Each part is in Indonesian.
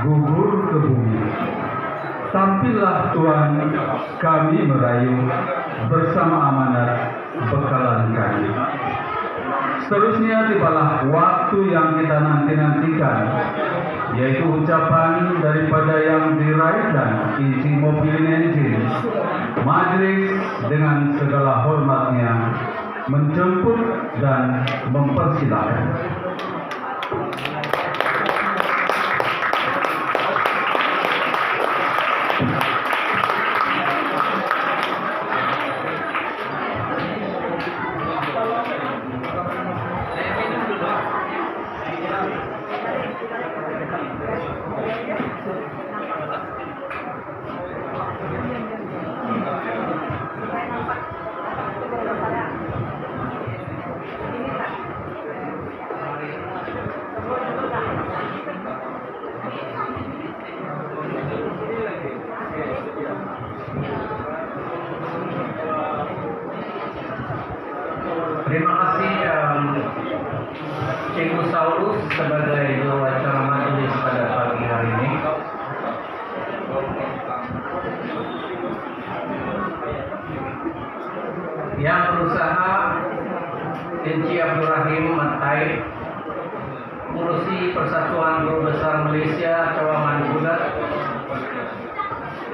gugur ke bumi. Tampillah Tuhan, kami merayu bersama amanat bekalan kami. Seterusnya tibalah waktu yang kita nanti-nantikan, yaitu ucapan daripada yang diraihkan isi mobil engine. Majelis dengan segala hormatnya menjemput dan mempersilakan. Terima kasih Cikgu Saulus sebagai juru acara majelis pada pagi hari ini. Yang berusaha Encik Abdul Rahim Matai, mengurusi Persatuan Guru Besar Malaysia Cawangan Bulat.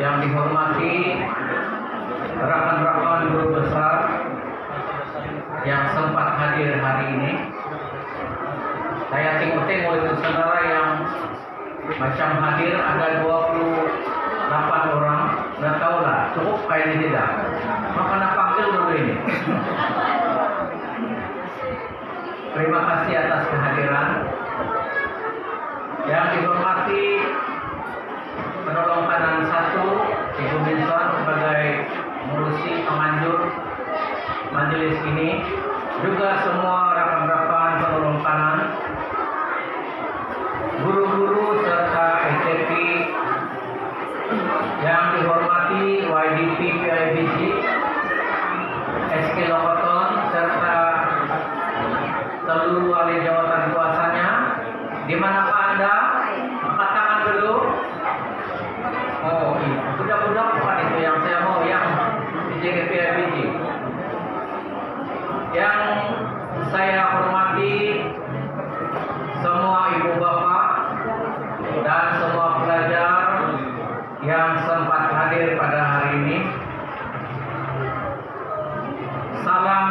Yang dihormati rekan-rekan guru besar yang sempat hadir hari ini. Saya tengok-tengok itu saudara yang macam hadir ada 28 orang. Nggak tahulah cukup kayak ini tidak. Maka nak panggil dulu ini. Terima kasih atas kehadiran. Yang dihormati penolong kanan 1 Ibu Minson sebagai mengurusi pemanjur majelis ini, juga semua rekan-rekan penolong kanan, guru-guru serta STP yang dihormati YDP PIBG, SK Lokoton serta seluruh ahli jawatan kuasanya. Di manakah Anda? Angkat tangan dulu. Oh, budak-budak bukan itu yang saya mau, yang di JGPIBG. Yang saya hormati semua ibu bapak dan semua pelajar yang sempat hadir pada hari ini. Salam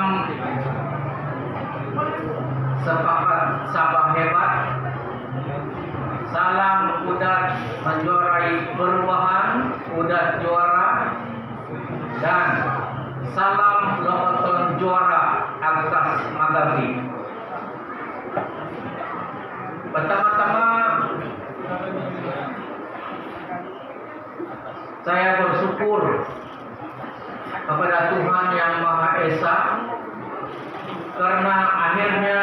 sepakat Sabah hebat. Salam Udat menjuarai perubahan, Udat juara, dan salam Lokoton juara atas Magapi. Pertama-tama saya bersyukur kepada Tuhan Yang Maha Esa karena akhirnya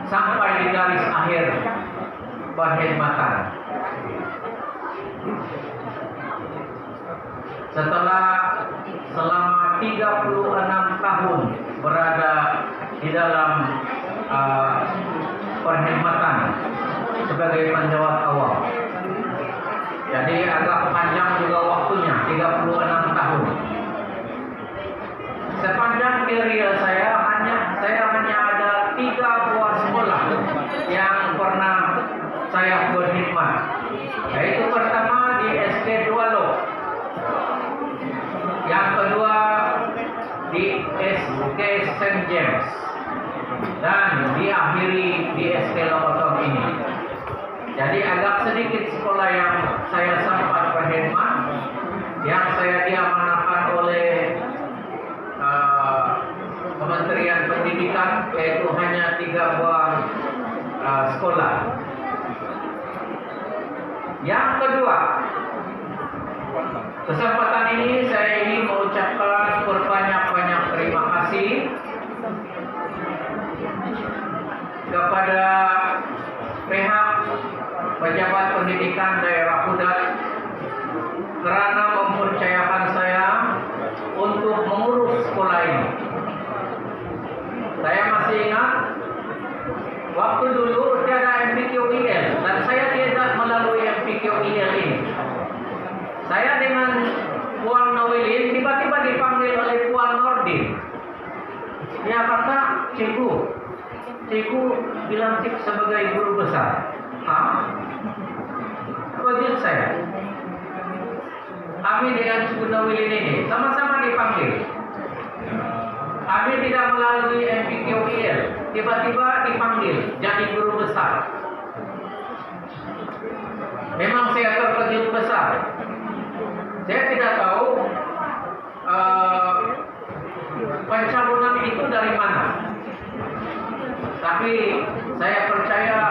sampai di garis akhir perkhidmatan. Setelah selama 36 tahun berada di dalam perkhidmatan sebagai penjawat awal. Jadi agak panjang juga waktunya, 36 tahun. Sepanjang karier saya hanya ada 3 buah sekolah yang pernah saya berkhidmat. Yaitu pertama di SK Dualo, yang kedua di SK St. James, dan diakhiri di SK Lokoton ini. Jadi agak sedikit sekolah yang saya sempat berkhidmat, yang saya diamanahkan oleh Kementerian Pendidikan, yaitu hanya 3 buah sekolah. Yang kedua, kesempatan ini saya ingin mengucapkan berbanyak-banyak terima kasih kepada pihak pejabat pendidikan daerah Udat kerana mempercayakan saya untuk mengurus sekolah ini. Saya masih ingat waktu dulu tiada dilantik sebagai guru besar. Kejut saya. Kami dengan Gunawilin ini sama-sama dipanggil. Kami tidak melalui MPQIL, tiba-tiba dipanggil jadi guru besar. Memang saya terkejut besar. Saya tidak tahu pencalonan itu dari mana. Tapi saya percaya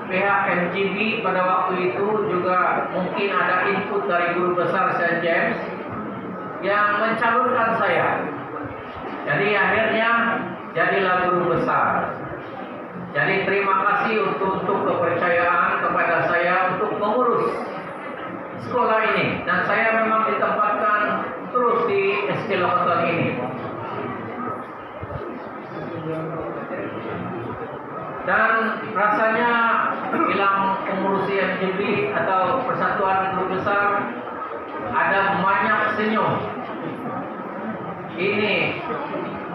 pihak MGB pada waktu itu juga mungkin ada input dari guru besar St. James yang mencalonkan saya. Jadi akhirnya jadilah guru besar. Jadi terima kasih untuk kepercayaan kepada saya untuk mengurus sekolah ini. Dan saya memang ditempatkan terus di SD Lokoton ini. Dan rasanya bilang pengurus MGB atau Persatuan Guru Besar ada banyak senyum. Ini,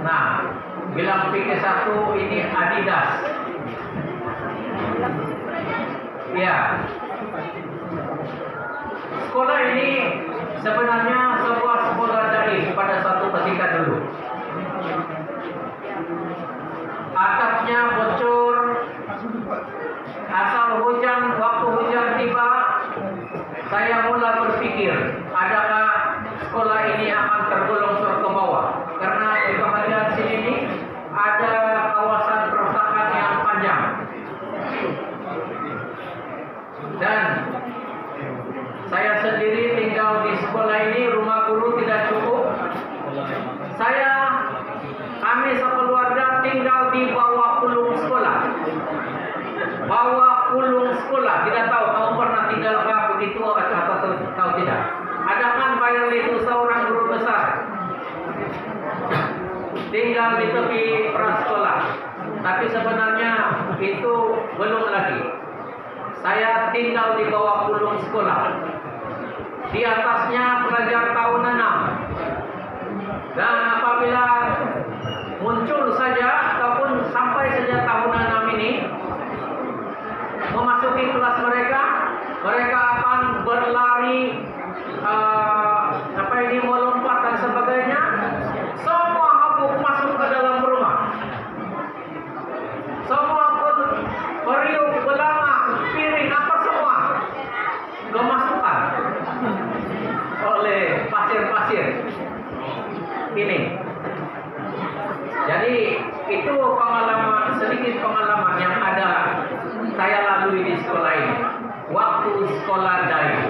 nah, bilang PK1 ini Adidas. Ya, sekolah ini sebenarnya sebuah sekolah daring pada satu ketika dulu. Atapnya bocor, asal waktu hujan tiba, saya mulai berpikir, adakah sekolah ini akan tergolong ke bawah? Karena di bagian sini ini ada kawasan pertahanan yang panjang. Dan saya sendiri tinggal di sekolah ini, rumah guru tidak cukup. Kami sekeluarga tinggal di bawah kulung sekolah. Bawah kulung sekolah. Tidak tahu kamu pernah tinggal begitu atau tidak. Ada kan Pak itu seorang guru besar. Tinggal di tepi prasekolah. Tapi sebenarnya itu belum lagi. Saya tinggal di bawah kulung sekolah. Di atasnya pelajar tahun 6. Dan apabila muncul saja ataupun sampai saja tahun 6 ini memasuki kelas mereka akan berlari melompat dan sebagainya. Semua habuk masuk ke dalam rumah. Semua periuk, belanga, piring, apa semua kemasukan oleh pasir-pasir ini. Jadi itu sedikit pengalaman yang ada saya lalui di sekolah ini waktu sekolah daring.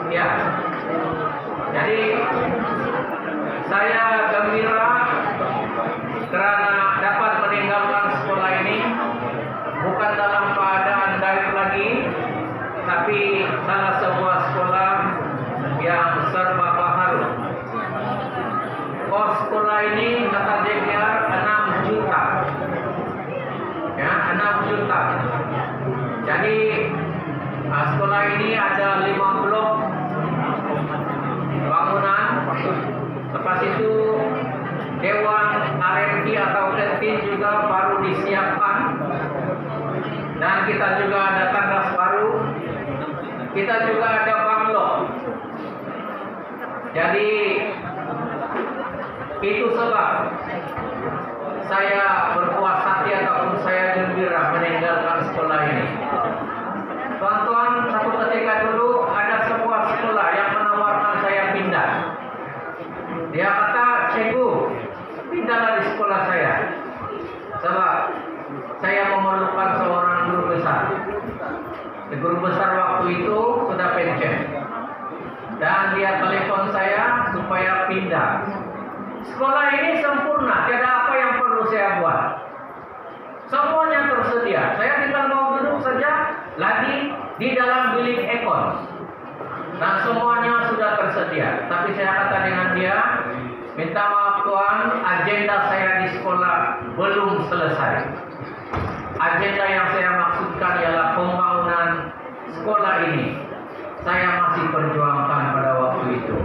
Ya, jadi saya gembira karena dapat meninggalkan sekolah ini bukan dalam keadaan daring lagi, tapi salah sebuah sekolah yang serba baharu. Kos sekolah ini kata DPR 6 juta. Ya, 6 juta. Jadi sekolah ini ada 5 blok bangunan. Lepas itu dewan R&D atau kantin juga baru disiapkan. Dan kita juga ada tandas baru. Kita juga ada banglo. Jadi itu sebab saya berpuas hati ataupun saya gembira meninggalkan sekolah ini. Tuan-tuan, satu ketika dulu ada sebuah sekolah yang menawarkan saya pindah. Dia kata, "Cikgu, pindahlah di sekolah saya. Sebab saya memerlukan seorang guru besar." Guru besar waktu itu sudah pensiun. Dan dia telepon saya supaya pindah. Sekolah ini sempurna, tiada apa yang perlu saya buat. Semuanya tersedia. Saya tinggal mau duduk saja lagi di dalam bilik ekon. Dan semuanya sudah tersedia. Tapi saya kata dengan dia, minta maaf Tuan, agenda saya di sekolah belum selesai. Agenda yang saya maksudkan ialah pembangunan sekolah ini. Saya masih perjuangkan pada waktu itu.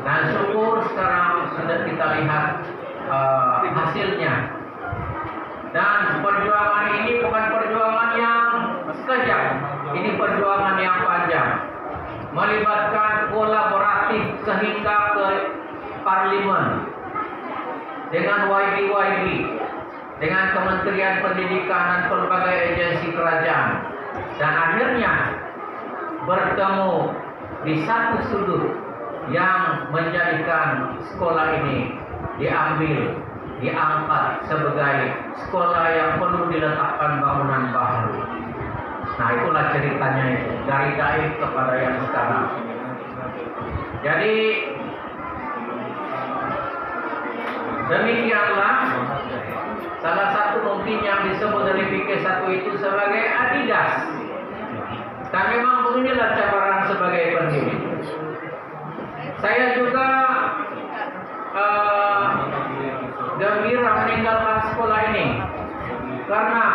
Dan syukur sekarang sudah kita lihat hasilnya. Dan perjuangan ini bukan perjuangan yang sekejap. Ini perjuangan yang panjang. Melibatkan kolaboratif sehingga ke parlimen dengan YB, dengan Kementerian Pendidikan dan pelbagai agensi kerajaan, dan akhirnya bertemu di satu sudut yang menjadikan sekolah ini diangkat sebagai sekolah yang perlu diletakkan bangunan baru. Nah, itulah ceritanya itu, dari Daif kepada yang sekarang. Jadi demikianlah salah satu mungkin yang disebut dari PK1 itu sebagai Adidas. Dan memang beginilah cabaran sebagai pendiri. Saya juga gembira meninggalkan sekolah ini karena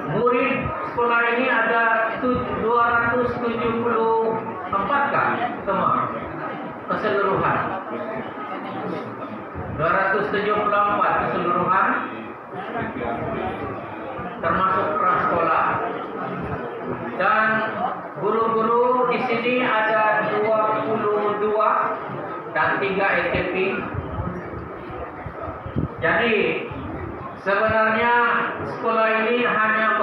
murid sekolah ini ada 274 kan semua keseluruhan. 274 keseluruhan termasuk prasekolah, dan guru-guru di sini ada 22 dan 3 STP. Jadi sebenarnya sekolah ini hanya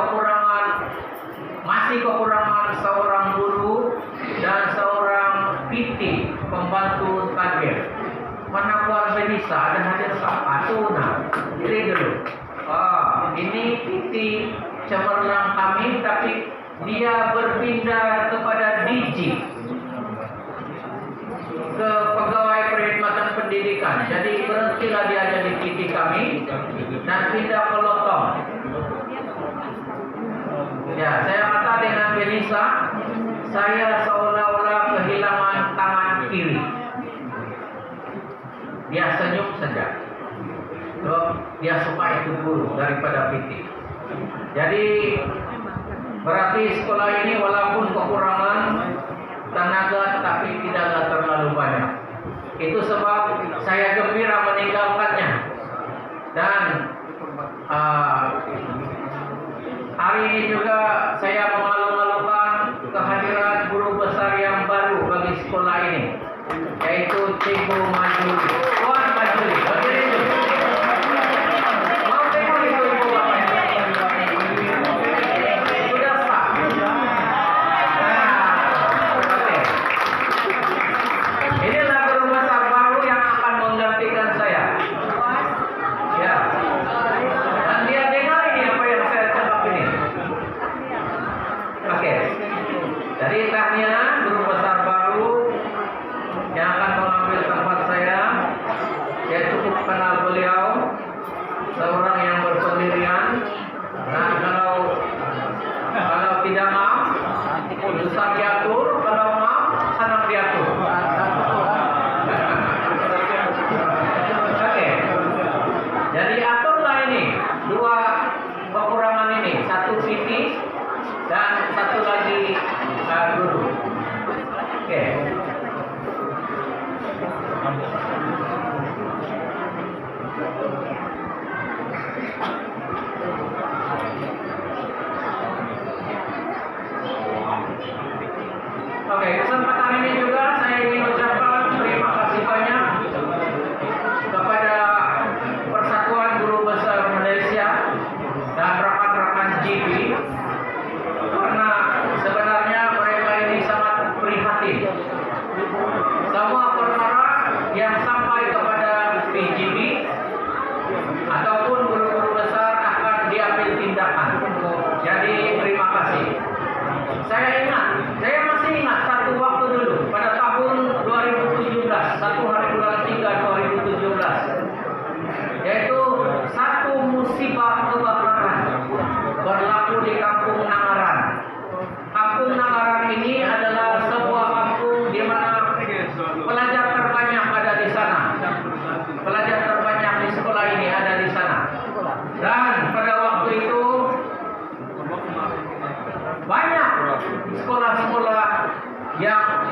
masih kekurangan seorang guru dan seorang PT pembantu target. Mana Puan Benisa ada hadir Atuna. Ini dulu. Ini PT cemerlang kami, tapi dia berpindah kepada DG, ke pegawai perkhidmatan pendidikan. Jadi berhentilah dia jadi PT kami dan pindah ke Lotong. Ya, saya kata dengan Benisa, saya seolah-olah kehilangan tangan kiri. Dia senyum saja. Dia suka itu guru daripada PT. Jadi berarti sekolah ini walaupun kekurangan tenaga tapi tidaklah terlalu banyak. Itu sebab saya gembira meninggalkannya. Dan hari ini juga saya mengalu-alukan kehadiran guru besar yang baru bagi sekolah ini, yaitu Cikgu Majuli. Puan Majuli, berdiri dulu. Mau tengok itu ibu bapak? Sudah sah. Oke. Inilah guru besar baru yang akan menggantikan saya. Ya. Dan dia dengar ini apa yang saya cakap ini. Oke. Jadi tahniah guru besar baru yang akan mengambil tempat saya. Saya cukup kenal beliau, seorang yang berpendirian. Nah, kalau tidak maaf, susah diatur. Kalau maaf, senang diatur. Oke. Jadi aturlah ini dua kekurangan ini, satu PT dan satu lagi guru. Oke. Oke, kesempatan ini juga saya ingin ucapkan terima kasih banyak kepada Persatuan Guru Besar Malaysia dan rekan-rekan GB, karena sebenarnya mereka ini sangat prihatin. Semua perkara yang sampai kepada PGB ataupun guru-guru besar akan diambil tindakan. Jadi terima kasih. Saya masih ingat satu waktu dulu pada tahun 2017, 1 hari bulan 3 2017, yaitu satu musibah kebakaran berlaku di Kampung Nangaran. Kampung Nangaran ini adalah sebuah kampung di mana pelajar terbanyak ada di sana. Pelajar terbanyak di sekolah ini ada di sana. Dan pada waktu itu banyak sekolah-sekolah yang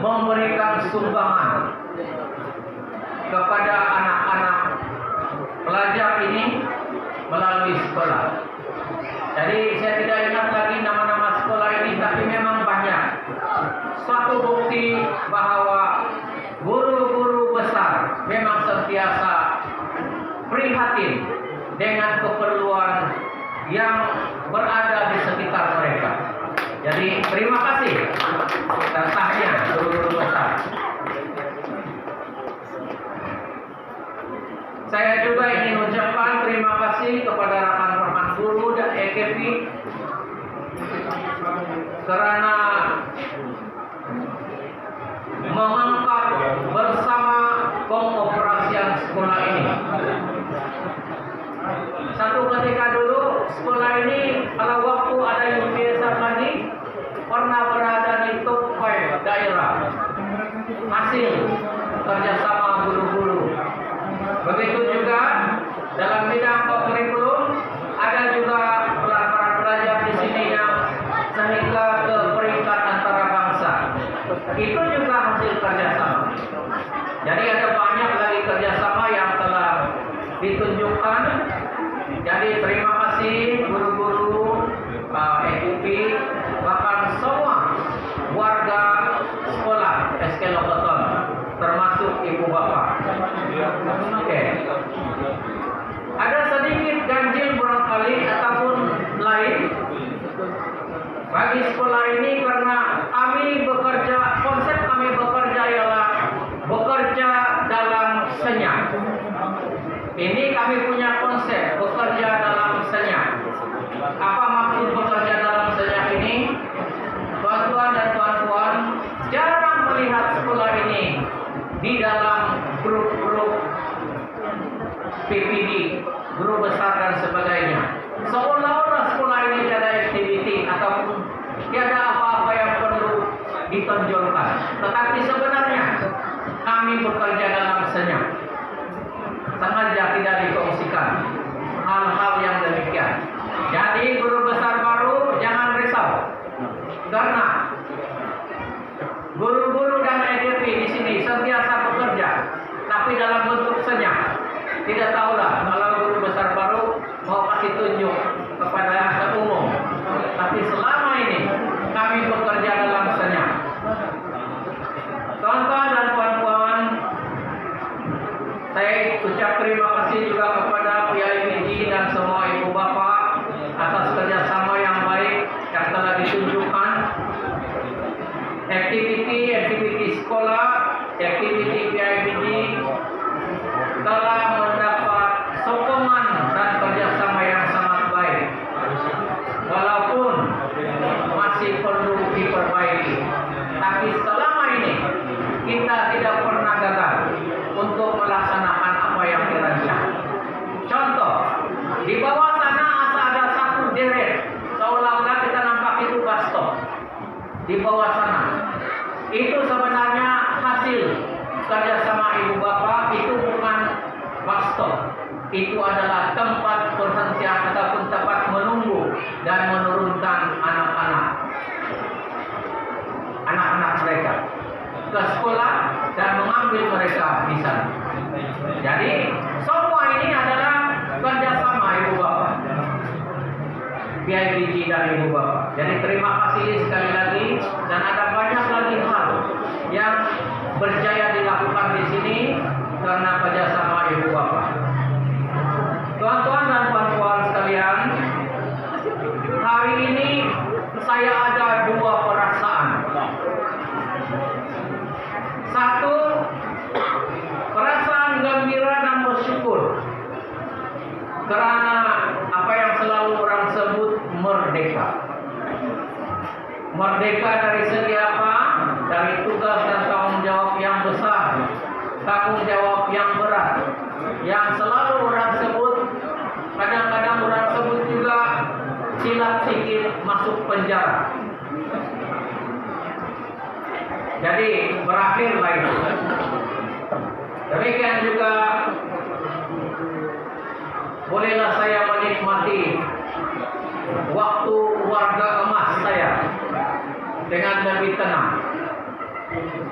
memberikan sumbangan kepada anak-anak pelajar ini melalui sekolah. Jadi saya tidak ingat lagi nama-nama sekolah ini, tapi memang banyak. Suatu bukti bahwa guru-guru besar memang sentiasa prihatin dengan keperluan yang berada di sekitar mereka. Jadi terima kasih dan tahniah guru-guru besar. Saya juga ingin ucapkan terima kasih kepada rekan-rekan guru dan EKP karena mengangkat bersama pengoperasian sekolah ini. Satu ketika dulu sekolah ini kalau waktu ada UPS lagi pernah berada di top 5 daerah hasil kerjasama guru-guru. Begitu juga dalam bidang kurikulum ada juga para pelajar di sini yang sehingga ke peringkat antara bangsa. Itu juga hasil kerjasama. Jadi ada banyak lagi kerjasama yang telah ditunjukkan. Jadi terima kasih guru-guru, EUP, bahkan semua warga sekolah SK Lokoton, termasuk ibu bapak. Oke. Ada sedikit ganjil barangkali ataupun lain bagi sekolah ini karena kami bekerja, konsep kami bekerja ialah bekerja dalam senyap. Ini kami punya konsep bekerja dalam senyap. Apa maksud bekerja dalam senyap ini? Tuan-tuan dan tuan-tuan jarang melihat sekolah ini di dalam grup-grup PPD, guru besar dan sebagainya. Seolah-olah sekolah ini tiada aktiviti ataupun tiada apa-apa yang perlu ditonjolkan. Tetapi sebenarnya kami bekerja dalam senyap. Sengaja tidak dikongsikan hal-hal yang demikian. Jadi guru besar baru jangan risau, karena guru-guru dan EDP di sini sentiasa bekerja, tapi dalam bentuk senyap. Tidak tahulah kalau guru besar baru mau kasih tunjuk kepada umum, tapi selama ini kami bekerja dalam senyap. Tuan-tuan dan puan-puan, saya ucap terima kasih juga kepada PIBG dan semua ibu bapak atas kerjasama yang baik yang telah ditunjukkan. Aktiviti sekolah, aktiviti PIBG telah mendapat sokongan dan kerjasama yang sangat baik. Walaupun masih perlu diperbaiki, tapi selama ini kita tidak pernah gagal untuk melaksanakan apa yang dirancang. Contoh, di bawah sana asal ada satu deret, seolah-olah kita nampak itu bus stop. Di bawah sana, itu sebenarnya hasil kerjasama ibu bapak. Itu bukan bus stop, itu adalah tempat perhentian ataupun tempat menunggu dan menurunkan anak-anak mereka ke sekolah dan mengambil mereka di sana. Jadi semua ini adalah kerjasama ibu bapak, PIBG dan ibu bapak. Jadi terima kasih sekali lagi, dan ada banyak lagi hal yang berjaya dilakukan di sini karena kerjasama ibu bapak. Tuan-tuan dan puan-puan sekalian, hari ini saya ada dua perasaan. Satu, perasaan gembira dan bersyukur karena apa yang selalu orang sebut merdeka. Merdeka dari segi apa? Dari tugas dan tanggung jawab yang besar, tanggung jawab yang berat, yang selalu orang sebut, kadang-kadang orang sebut juga silap sikit masuk penjara. Jadi berakhirlah itu. Demikian juga bolehlah saya menikmati waktu warga emas saya dengan lebih tenang.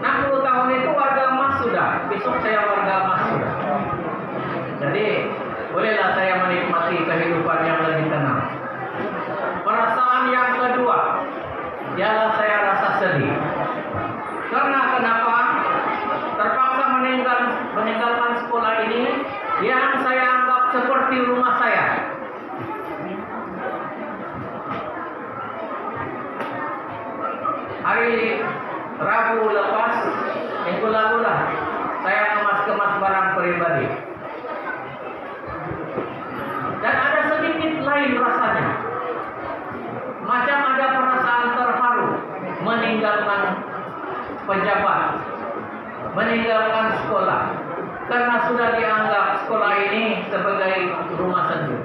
60 tahun itu warga emas sudah, besok saya warga emas sudah. Jadi bolehlah saya menikmati kehidupan hari Rabu lepas, minggu lalu lah, saya kemas barang pribadi. Dan ada sedikit lain rasanya. Macam ada perasaan terharu meninggalkan pejabat, meninggalkan sekolah, karena sudah dianggap sekolah ini sebagai rumah sendiri.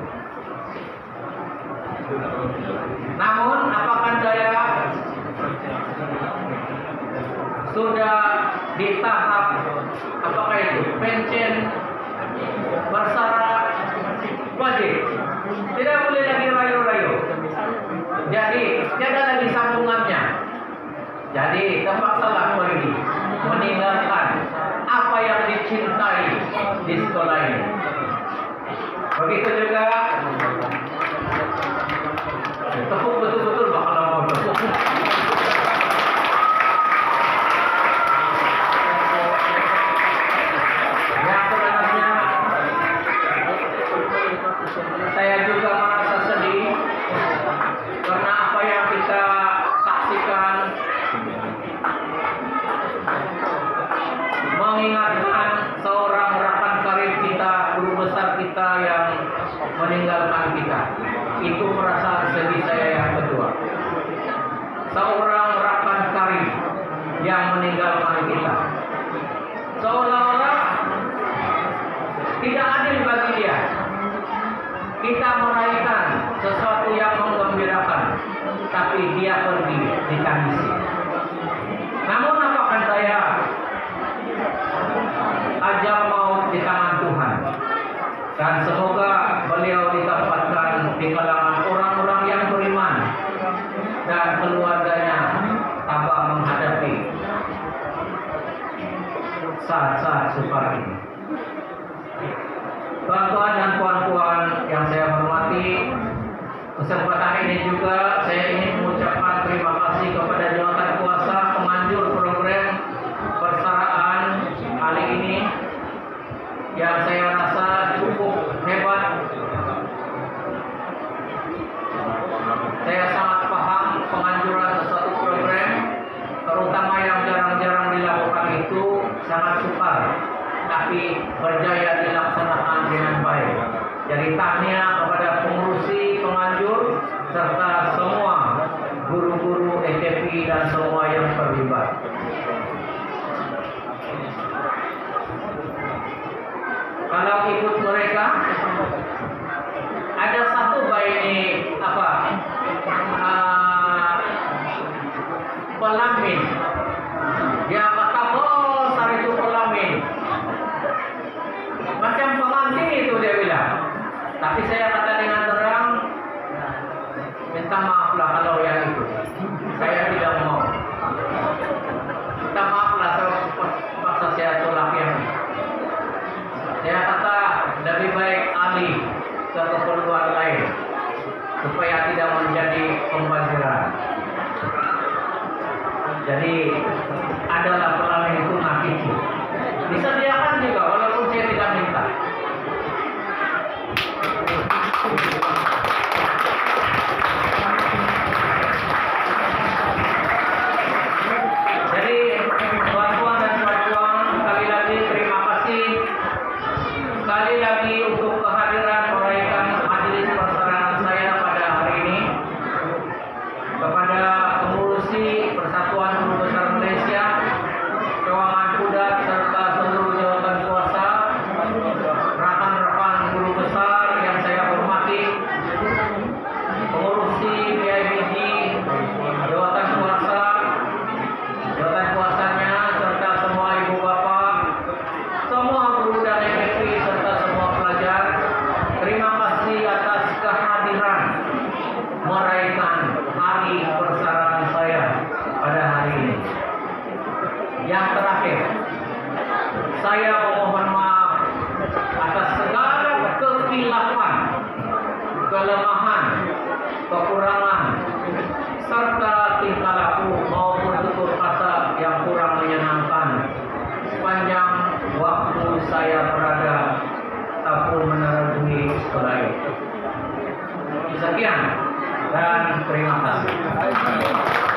Namun apakah daya, sudah di tahap apakah itu pensiun bersyarat wajib, tidak boleh lagi rayu-rayu. Jadi tidak ada lagi sambungannya. Jadi terpaksalah pergi meninggalkan apa yang dicintai di sekolah ini. Begitu juga tepuk betul-betul bakal mau tepuk. Ya sebenarnya saya juga merasa sedih karena apa yang kita saksikan mengingatkan seorang rekan karib kita, guru besar kita yang meninggalkan kita. Itu perasaan sedih saya yang kedua. Seorang rekan karib yang meninggalkan kita, seolah-olah tidak adil bagi dia. Kita meraihkan sesuatu yang menggembirakan, tapi dia pergi ditangisi. Namun apakah daya, ajal maut di tangan Tuhan. Dan semoga beliau ditempatkan di kalangan orang-orang yang beriman dan keluarganya tabah menghadapi saat-saat sukar ini. Tuan-tuan dan puan-puan yang saya hormati, kesempatan ini juga saya ingin mengucapkan terima kasih kepada jawatan kuasa pemanjur program persaraan kali ini yang saya rasa cukup hebat. Saya sangat paham penganjuran sesuatu program, terutama yang jarang-jarang dilakukan itu sangat sukar, tapi berjaya dilaksanakan dengan baik. Jadi tahniah kepada pengurusi, penganjur, serta semua guru-guru ETP dan semua yang terlibat. Kalau ikut mereka, ada satu ini pelamin. Dia kata besar itu pelamin, macam pengantin itu dia bilang. Tapi saya kata dengan terang, minta maaflah kalau yang itu saya tidak mau. Minta maaflah paksa saya tolak yang ini. Saya kata lebih baik alih ke keperluan lain supaya tidak menjadi pembaziran. Jadi adalah pelamin itu nakiki. Disediakan juga walaupun saya tidak minta. Jadi tuan-tuan dan puan-puan, sekali lagi terima kasih. Sekali lagi untuk kehadiran meraikan majelis persaudaraan saya pada hari ini. Kepada pengurusi Persatuan Guru Besar Malaysia, Cawangan Pudak serta seluruh jawatan kuasa, rekan-rekan guru besar yang saya hormati, pengurusi PIBG, jawatan kuasanya serta semua ibu bapak, semua guru dan MFP serta semua pelajar, terima kasih atas kehadiran meraihkan hari persaudaraan saya pada hari ini. Yang terakhir, saya memohon maaf atas segala kekhilafan, kelemahan, kekurangan, serta tingkah laku maupun tutur kata yang kurang menyenangkan sepanjang waktu saya berada ataupun menerjuni sekolah ini. Sekian dan terima kasih.